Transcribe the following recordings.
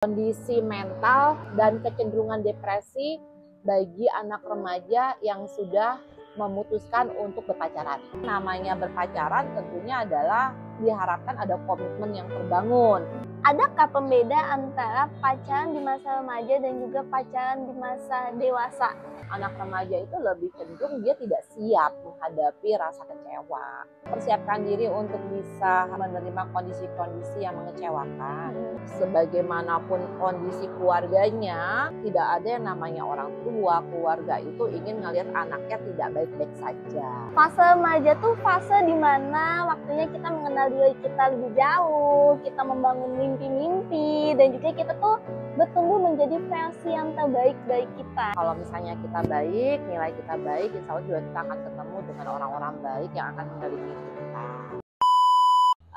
Kondisi mental dan kecenderungan depresi bagi anak remaja yang sudah memutuskan untuk berpacaran. Namanya berpacaran tentunya adalah diharapkan ada komitmen yang terbangun. Adakah pembeda antara pacaran di masa remaja dan juga pacaran di masa dewasa? Anak remaja itu lebih cenderung dia tidak siap menghadapi rasa kecewa. Persiapkan diri untuk bisa menerima kondisi-kondisi yang mengecewakan. Sebagaimanapun kondisi keluarganya, tidak ada yang namanya orang tua, keluarga itu ingin ngelihat anaknya tidak baik-baik saja. Fase remaja tuh fase dimana waktunya kita mengenal diri kita lebih jauh, kita membangun mimpi-mimpi, dan juga kita tuh bertumbuh menjadi versi yang terbaik dari kita. Kalau misalnya kita baik, nilai kita baik, insya Allah juga kita akan ketemu dengan orang-orang baik yang akan mengelilingi kita.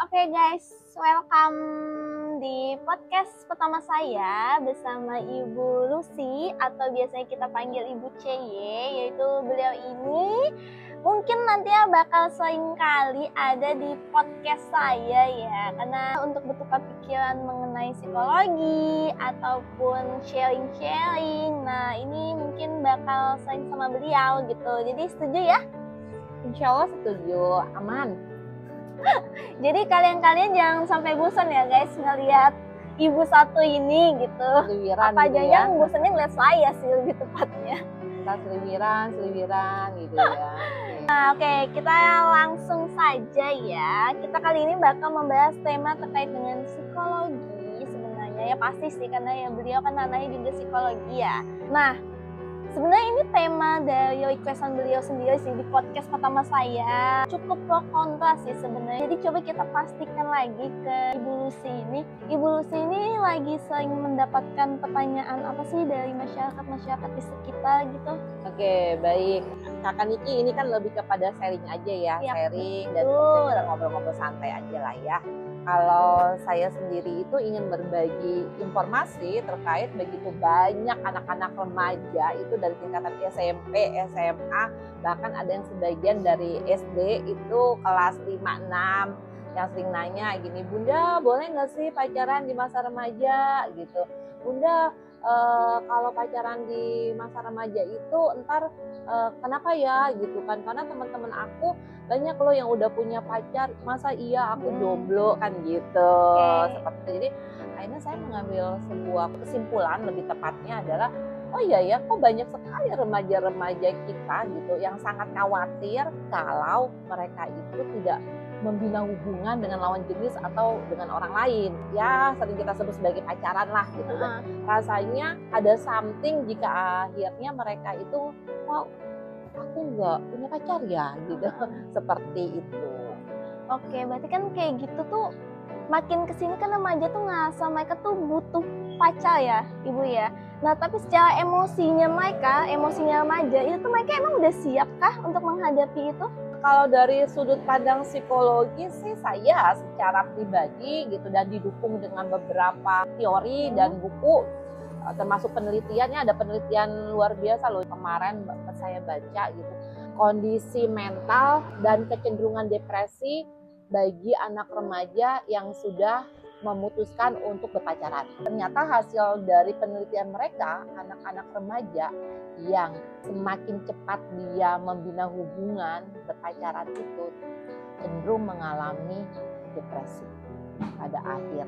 Oke guys, welcome di podcast pertama saya bersama Ibu Lucy atau biasanya kita panggil Ibu CY, yaitu beliau ini mungkin nantinya bakal sering kali ada di podcast saya ya, karena untuk bertukar pikiran mengenai psikologi ataupun sharing-sharing. Nah ini mungkin bakal sering sama beliau gitu, jadi setuju ya? Insya Allah setuju, aman. Jadi kalian jangan sampai bosan ya guys ngelihat ibu satu ini gitu. Seliwiran apa gitu aja ya. bosannya ngeliat saya sih lebih tepatnya. Kita seliwiran gitu ya. Nah oke, kita langsung saja ya. Kita kali ini bakal membahas tema terkait dengan psikologi sebenarnya ya, pasti sih karena ya beliau kan anaknya juga psikologi ya. Nah sebenarnya ini tema dari requestan beliau sendiri sih di podcast pertama saya. Cukup pro kontra sih sebenarnya. Jadi coba kita pastikan lagi ke Ibu Lucy ini. Ibu Lucy ini lagi sering mendapatkan pertanyaan apa sih dari masyarakat di sekitar gitu. Oke, baik. Kakak Niki ini kan lebih kepada sharing aja ya, Ya, sharing dan betul. kita ngobrol-ngobrol santai aja lah ya. Kalau saya sendiri itu ingin berbagi informasi terkait begitu banyak anak-anak remaja itu dari tingkatan SMP, SMA, bahkan ada yang sebagian dari SD itu kelas 5, 6 yang sering nanya gini, Bunda boleh nggak sih pacaran di masa remaja gitu. Bunda kalau pacaran di masa remaja itu ntar kenapa ya gitu kan, karena teman-teman aku banyak loh yang udah punya pacar, masa iya aku jomblo kan gitu. Seperti itu. Jadi akhirnya saya mengambil sebuah kesimpulan, lebih tepatnya adalah oh iya ya, kok banyak sekali remaja-remaja kita gitu yang sangat khawatir kalau mereka itu tidak membina hubungan dengan lawan jenis atau dengan orang lain. Ya sering kita sebut sebagai pacaran lah gitu. Dan rasanya ada something jika akhirnya mereka itu wow, aku nggak punya pacar ya gitu. Seperti itu. Oke, berarti kan kayak gitu tuh makin kesini kan remaja tuh ngerasa mereka tuh butuh pacar ya Ibu ya. Nah tapi secara emosinya remaja itu tuh mereka emang udah siap kah untuk menghadapi itu? Kalau dari sudut pandang psikologi sih saya secara pribadi gitu dan didukung dengan beberapa teori dan buku, termasuk penelitiannya, ada penelitian luar biasa loh kemarin saya baca gitu. Kondisi mental dan kecenderungan depresi bagi anak remaja yang sudah memutuskan untuk berpacaran. Ternyata hasil dari penelitian mereka, anak-anak remaja yang semakin cepat dia membina hubungan berpacaran itu cenderung mengalami depresi pada akhirnya.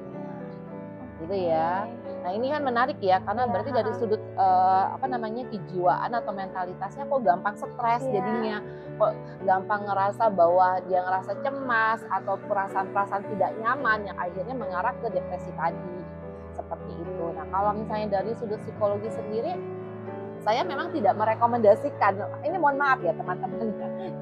Gitu ya. Nah ini kan menarik ya, karena berarti dari sudut kejiwaan atau mentalitasnya kok gampang stres jadinya, kok gampang ngerasa bahwa dia ngerasa cemas atau perasaan-perasaan tidak nyaman yang akhirnya mengarah ke depresi tadi, seperti itu. Nah kalau misalnya dari sudut psikologi sendiri, saya memang tidak merekomendasikan, ini mohon maaf ya teman-teman,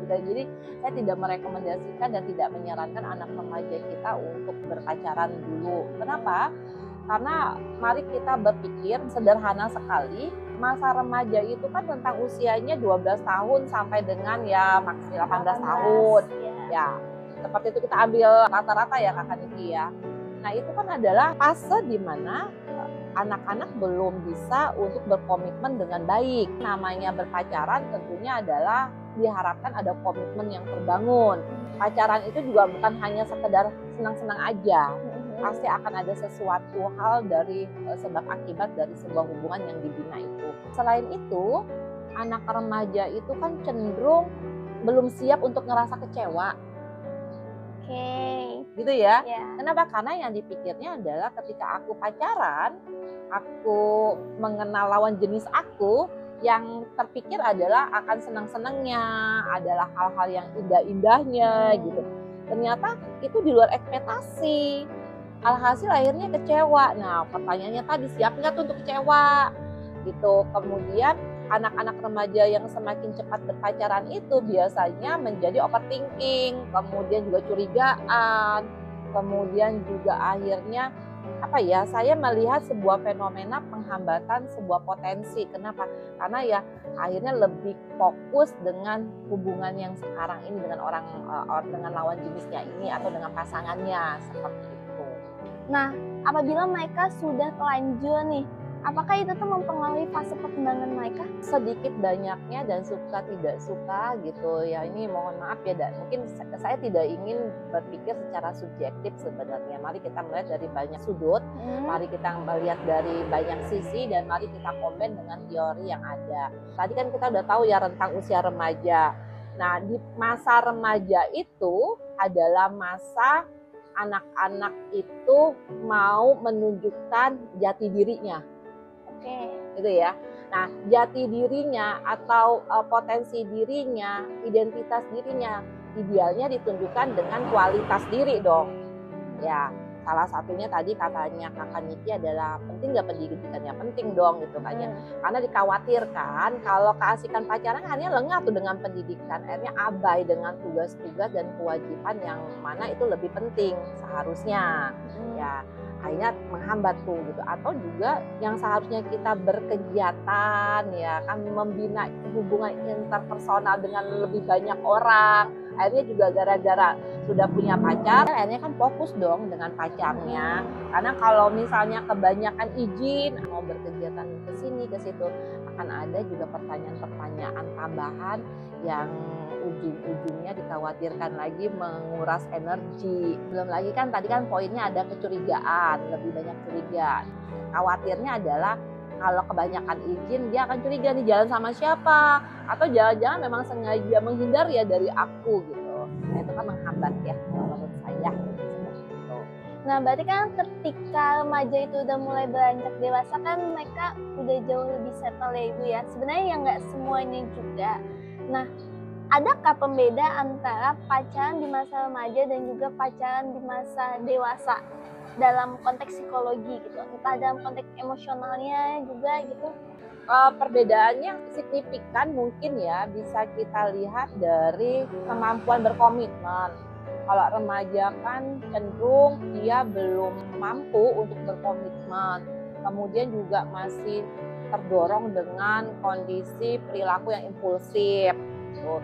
jadi saya tidak merekomendasikan dan tidak menyarankan anak remaja kita untuk berpacaran dulu. Kenapa? Karena mari kita berpikir sederhana sekali, masa remaja itu kan tentang usianya 12 tahun sampai dengan ya maksimal 18 tahun. Ya, seperti itu kita ambil rata-rata ya Kakak Niki ya. Nah itu kan adalah fase di mana anak-anak belum bisa untuk berkomitmen dengan baik. Namanya berpacaran tentunya adalah diharapkan ada komitmen yang terbangun. Pacaran itu juga bukan hanya sekedar senang-senang aja. pasti akan ada sesuatu hal dari sebab akibat dari sebuah hubungan yang dibina itu. Selain itu, anak remaja itu kan cenderung belum siap untuk ngerasa kecewa. Oke. Gitu ya. Ya. Kenapa? Karena yang dipikirnya adalah ketika aku pacaran, aku mengenal lawan jenis aku, yang terpikir adalah akan senang-senangnya, adalah hal-hal yang indah-indahnya gitu. Ternyata itu di luar ekspektasi. Alhasil akhirnya kecewa. Nah, pertanyaannya tadi, siap nggak tuh untuk kecewa? Gitu. Kemudian anak-anak remaja yang semakin cepat berpacaran itu biasanya menjadi overthinking, kemudian juga curigaan, kemudian juga akhirnya saya melihat sebuah fenomena penghambatan sebuah potensi. Kenapa? Karena ya akhirnya lebih fokus dengan hubungan yang sekarang ini dengan dengan lawan jenisnya ini atau dengan pasangannya seperti itu. Nah, apabila mereka sudah telanjur nih, apakah itu tuh mempengaruhi fase perkembangan mereka? Sedikit banyaknya dan suka tidak suka gitu ya. Ini mohon maaf ya, mungkin saya tidak ingin berpikir secara subjektif sebenarnya. Mari kita melihat dari banyak sudut, mari kita melihat dari banyak sisi, dan mari kita komen dengan teori yang ada. Tadi kan kita udah tahu ya rentang usia remaja. Nah, di masa remaja itu adalah masa anak-anak itu mau menunjukkan jati dirinya. Gitu ya. Nah, jati dirinya atau potensi dirinya, identitas dirinya, idealnya ditunjukkan dengan kualitas diri dong. Ya, salah satunya tadi katanya Kakak Niki adalah penting nggak pendidikannya? Penting dong gitu kan ya. Karena dikhawatirkan kalau keasikan pacaran akhirnya lengah tuh dengan pendidikan, akhirnya abai dengan tugas-tugas dan kewajiban yang mana itu lebih penting seharusnya. Ya, akhirnya menghambat tuh gitu. Atau juga yang seharusnya kita berkegiatan ya kan, membina hubungan interpersonal dengan lebih banyak orang, akhirnya juga gara-gara sudah punya pacar akhirnya kan fokus dong dengan pacarnya. Karena kalau misalnya kebanyakan izin mau berkegiatan ke sini ke situ, akan ada juga pertanyaan-pertanyaan tambahan yang ujung-ujungnya dikhawatirkan lagi menguras energi. Belum lagi kan tadi kan poinnya ada kecurigaan, lebih banyak curiga. Khawatirnya adalah kalau kebanyakan izin dia akan curiga nih, jalan sama siapa, atau jangan-jangan memang sengaja menghindar ya dari aku gitu. Nah, itu kan menghambat ya menurut saya. Nah, berarti kan ketika remaja itu udah mulai beranjak dewasa kan mereka udah jauh lebih settle ya Ibu ya. Sebenarnya ya nggak semuanya juga. Nah, adakah pembeda antara pacaran di masa remaja dan juga pacaran di masa dewasa dalam konteks psikologi gitu? Entah dalam konteks emosionalnya juga gitu? Perbedaannya signifikan mungkin ya, bisa kita lihat dari kemampuan berkomitmen. Kalau remaja kan cenderung dia belum mampu untuk berkomitmen, kemudian juga masih terdorong dengan kondisi perilaku yang impulsif.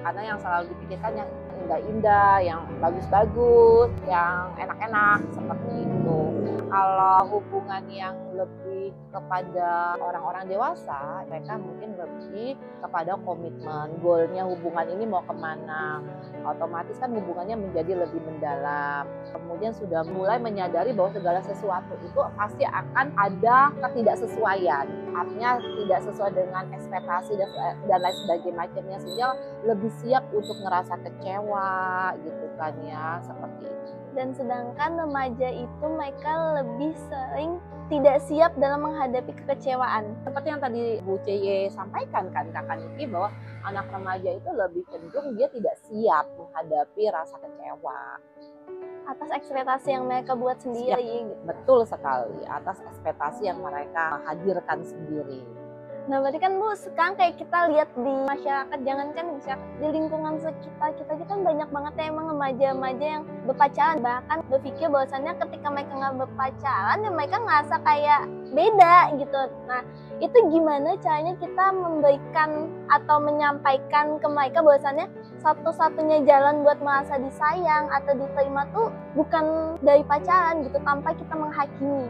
Karena yang selalu dipikirkan yang indah-indah, yang bagus-bagus, yang enak-enak seperti itu. Kalau hubungan yang lebih kepada orang-orang dewasa, mereka mungkin lebih kepada komitmen, goalnya hubungan ini mau kemana. Otomatis kan hubungannya menjadi lebih mendalam. Kemudian sudah mulai menyadari bahwa segala sesuatu itu pasti akan ada ketidaksesuaian. Artinya tidak sesuai dengan ekspektasi dan lain sebagainya macamnya, sehingga lebih siap untuk ngerasa kecewa gitu kan ya, seperti itu. Dan sedangkan remaja itu mereka lebih sering tidak siap dalam menghadapi kekecewaan. Seperti yang tadi Bu CY sampaikan kan Kakak Niki, bahwa anak remaja itu lebih cenderung dia tidak siap menghadapi rasa kecewa atas ekspektasi yang mereka buat sendiri. Siap, betul sekali, atas ekspektasi yang mereka hadirkan sendiri. Nah, berarti kan Bu, sekarang kayak kita lihat di masyarakat, jangankan di lingkungan sekitar kita kan banyak banget ya emang remaja-remaja yang berpacaran, bahkan berpikir bahwasannya ketika mereka nggak berpacaran ya mereka ngerasa kayak beda gitu. Nah, itu gimana caranya kita memberikan atau menyampaikan ke mereka bahwasannya satu-satunya jalan buat merasa disayang atau diterima tuh bukan dari pacaran gitu, tanpa kita menghakimi.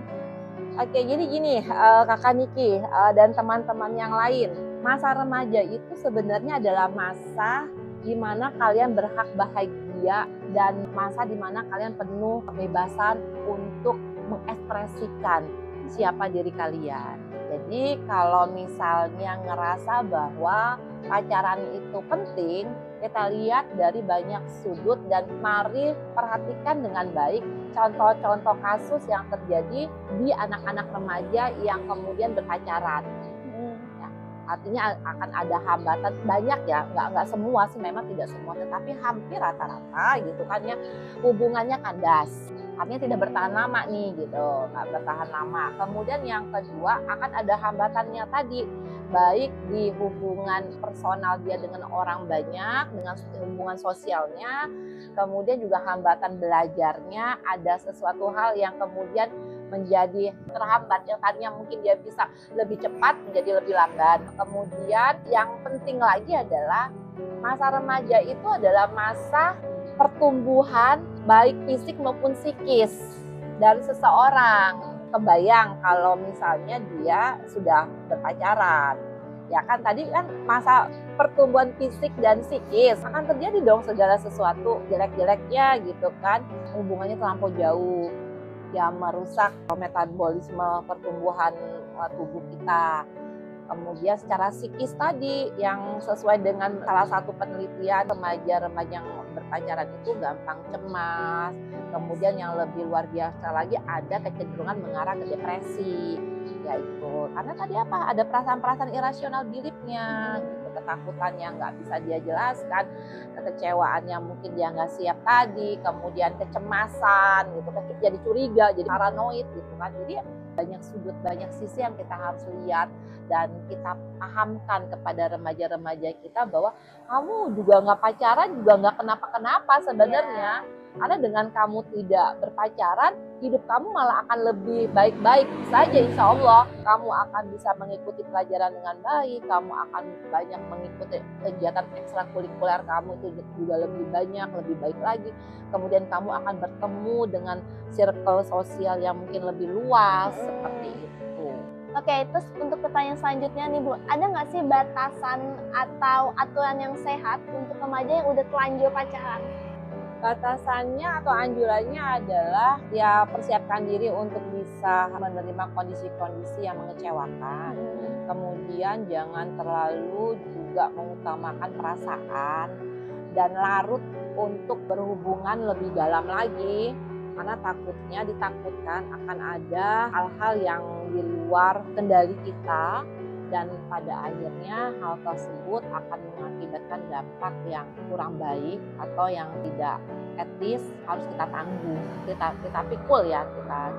Oke, jadi gini Kakak Niki dan teman-teman yang lain, masa remaja itu sebenarnya adalah masa di mana kalian berhak bahagia dan masa di mana kalian penuh kebebasan untuk mengekspresikan siapa diri kalian. Jadi kalau misalnya ngerasa bahwa pacaran itu penting, kita lihat dari banyak sudut dan mari perhatikan dengan baik contoh-contoh kasus yang terjadi di anak-anak remaja yang kemudian berpacaran. Ya, artinya akan ada hambatan banyak ya, nggak semua sih, memang tidak semua, tetapi hampir rata-rata gitu kan ya, hubungannya kandas. Artinya tidak bertahan lama nih gitu, nggak bertahan lama. Kemudian yang kedua akan ada hambatannya tadi, baik di hubungan personal dia dengan orang banyak, dengan hubungan sosialnya, kemudian juga hambatan belajarnya, ada sesuatu hal yang kemudian menjadi terhambat, yang tadinya mungkin dia bisa lebih cepat menjadi lebih lambat. Kemudian yang penting lagi adalah masa remaja itu adalah masa pertumbuhan baik fisik maupun psikis dari seseorang. Kebayang kalau misalnya dia sudah berpacaran, ya kan tadi kan masa pertumbuhan fisik dan psikis akan terjadi dong segala sesuatu jelek-jeleknya gitu kan, hubungannya terlampau jauh, ya merusak metabolisme pertumbuhan tubuh kita. Kemudian secara psikis tadi yang sesuai dengan salah satu penelitian, remaja-remaja yang berpacaran itu gampang cemas. Kemudian yang lebih luar biasa lagi ada kecenderungan mengarah ke depresi. Yaitu karena tadi apa? Ada perasaan-perasaan irasional dirinya, gitu, ketakutan yang nggak bisa dia jelaskan, kekecewaan yang mungkin dia nggak siap tadi, kemudian kecemasan, gitu, jadi curiga, jadi paranoid, gitu kan. Jadi banyak sudut, banyak sisi yang kita harus lihat dan kita pahamkan kepada remaja-remaja kita bahwa kamu juga nggak pacaran juga nggak kenapa-kenapa sebenarnya. Karena dengan kamu tidak berpacaran, hidup kamu malah akan lebih baik-baik saja, insya Allah. Kamu akan bisa mengikuti pelajaran dengan baik, kamu akan banyak mengikuti kegiatan ekstrakurikuler kamu itu juga lebih banyak, lebih baik lagi. Kemudian kamu akan bertemu dengan circle sosial yang mungkin lebih luas, seperti itu. Oke, terus untuk pertanyaan selanjutnya nih Bu, ada nggak sih batasan atau aturan yang sehat untuk remaja yang udah telanjur pacaran? Batasannya atau anjurannya adalah ya persiapkan diri untuk bisa menerima kondisi-kondisi yang mengecewakan. Kemudian jangan terlalu juga mengutamakan perasaan dan larut untuk berhubungan lebih dalam lagi. Karena ditakutkan akan ada hal-hal yang di luar kendali kita dan pada akhirnya hal tersebut akan mengakibatkan dampak yang kurang baik atau yang tidak etis, harus kita tanggung, kita pikul ya,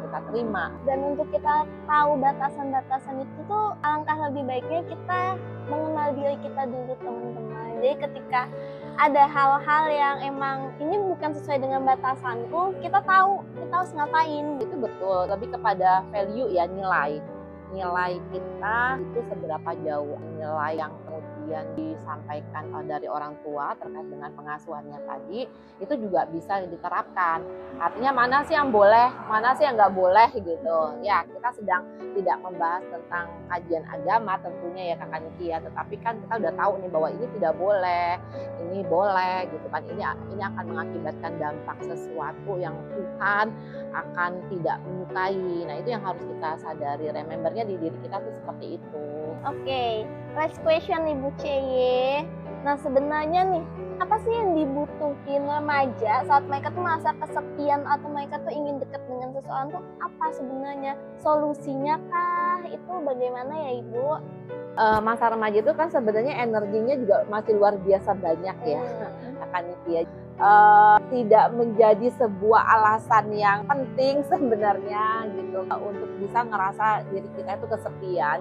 kita terima. Dan untuk kita tahu batasan-batasan itu tuh alangkah lebih baiknya kita mengenal diri kita dulu, teman-teman. Jadi ketika ada hal-hal yang emang ini bukan sesuai dengan batasanku, kita tahu kita harus ngapain. Itu betul, lebih kepada value ya, nilai kita itu seberapa jauh, nilai yang kemudian disampaikan dari orang tua terkait dengan pengasuhannya tadi itu juga bisa diterapkan. Artinya mana sih yang boleh, mana sih yang nggak boleh gitu. Ya kita sedang tidak membahas tentang kajian agama tentunya ya Kakak Niki ya, tetapi kan kita udah tahu nih bahwa ini tidak boleh, ini boleh gitu kan. Ini akan mengakibatkan dampak sesuatu yang Tuhan akan tidak menyukai. Nah itu yang harus kita sadari, remembernya di diri kita tuh seperti itu. Oke, last question nih Bu Ceye. Nah sebenarnya nih, apa sih yang dibutuhin remaja saat mereka tuh merasa kesepian atau mereka tuh ingin dekat dengan seseorang tuh apa sebenarnya? Solusinya kah? Itu bagaimana ya Ibu? Masa remaja itu kan sebenarnya energinya juga masih luar biasa banyak ya, akan itu ya. Tidak menjadi sebuah alasan yang penting sebenarnya gitu untuk bisa ngerasa diri kita itu kesepian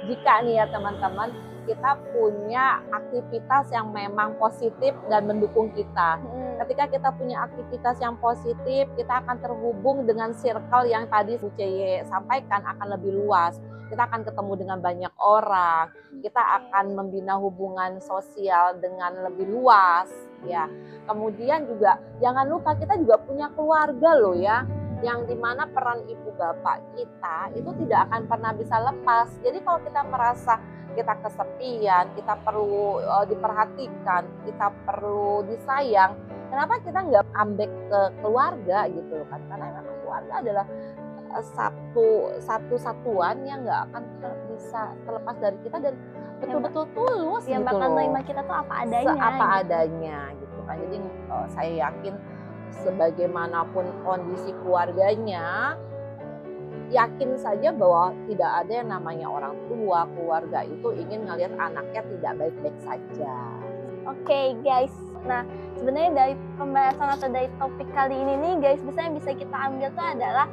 jika nih ya teman-teman, kita punya aktivitas yang memang positif dan mendukung kita. Ketika kita punya aktivitas yang positif, kita akan terhubung dengan circle yang tadi Bu Ceye sampaikan akan lebih luas. Kita akan ketemu dengan banyak orang, kita akan membina hubungan sosial dengan lebih luas ya. Kemudian juga jangan lupa kita juga punya keluarga loh ya, yang dimana peran ibu bapak kita itu tidak akan pernah bisa lepas. Jadi kalau kita merasa kita kesepian, kita perlu diperhatikan, kita perlu disayang, Kenapa kita nggak ambek ke keluarga gitu kan? Karena memang keluarga adalah satu satuan yang nggak akan bisa terlepas dari kita dan betul-betul tulus yang gitu bakal loh. nerima kita tuh apa adanya. Seapa gitu. adanya gitu kan. Jadi saya yakin sebagaimanapun kondisi keluarganya, yakin saja bahwa tidak ada yang namanya orang tua, keluarga itu ingin ngelihat anaknya tidak baik-baik saja. Oke guys, nah sebenarnya dari pembahasan atau dari topik kali ini nih guys, yang bisa kita ambil tuh adalah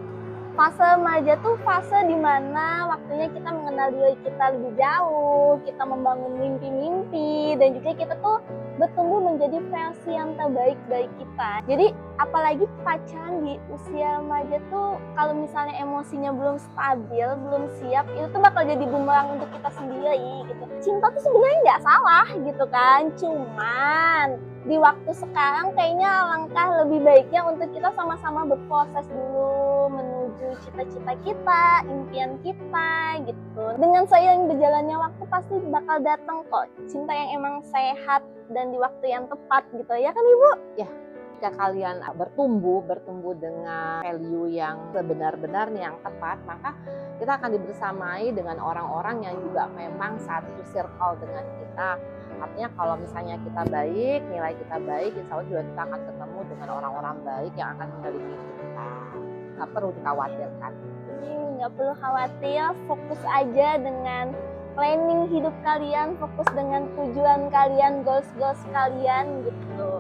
fase remaja tuh fase dimana waktunya kita mengenal diri kita lebih jauh, kita membangun mimpi-mimpi, dan juga kita tuh bertumbuh menjadi versi yang terbaik dari kita. Jadi apalagi pacaran di usia remaja tuh kalau misalnya emosinya belum stabil, belum siap, itu tuh bakal jadi bumerang untuk kita sendiri gitu. Cinta tuh sebenarnya nggak salah gitu kan, cuman di waktu sekarang kayaknya alangkah lebih baiknya untuk kita sama-sama berproses dulu menuju cita-cita kita, impian kita gitu. Dengan seiring berjalannya waktu pasti bakal datang kok cinta yang emang sehat dan di waktu yang tepat gitu ya kan Ibu? Ya, jika kalian bertumbuh dengan value yang sebenar-benarnya yang tepat, maka kita akan dibersamai dengan orang-orang yang juga memang satu circle dengan kita. Artinya kalau misalnya kita baik, nilai kita baik, insya Allah juga kita akan ketemu dengan orang-orang baik yang akan mengelilingi kita. Nggak perlu dikhawatirkan. Nggak perlu khawatir, fokus aja dengan planning hidup kalian, fokus dengan tujuan kalian, goals kalian gitu.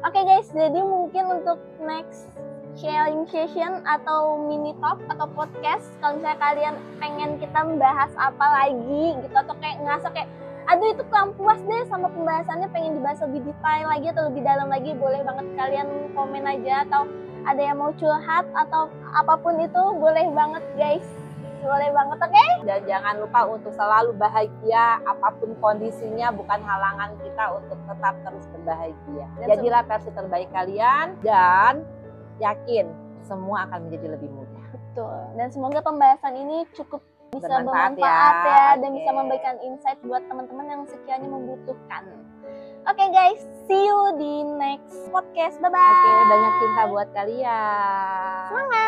Oke guys, jadi mungkin untuk next sharing session atau mini talk atau podcast, kalau misalnya kalian pengen kita membahas apa lagi gitu, atau kayak ngerasa kayak aduh itu kurang puas deh sama pembahasannya, pengen dibahas lebih detail lagi atau lebih dalam lagi, boleh banget kalian komen aja, atau ada yang mau curhat atau apapun itu boleh banget guys, boleh banget. Oke? Dan jangan lupa untuk selalu bahagia, apapun kondisinya bukan halangan kita untuk tetap terus berbahagia. Jadilah versi terbaik kalian dan yakin semua akan menjadi lebih mudah. Betul. Dan semoga pembahasan ini cukup bisa bermanfaat ya, dan bisa memberikan insight buat teman-teman yang sekiranya membutuhkan. Oke guys, see you di next podcast. Bye-bye. Oke, banyak cinta buat kalian. Semangat.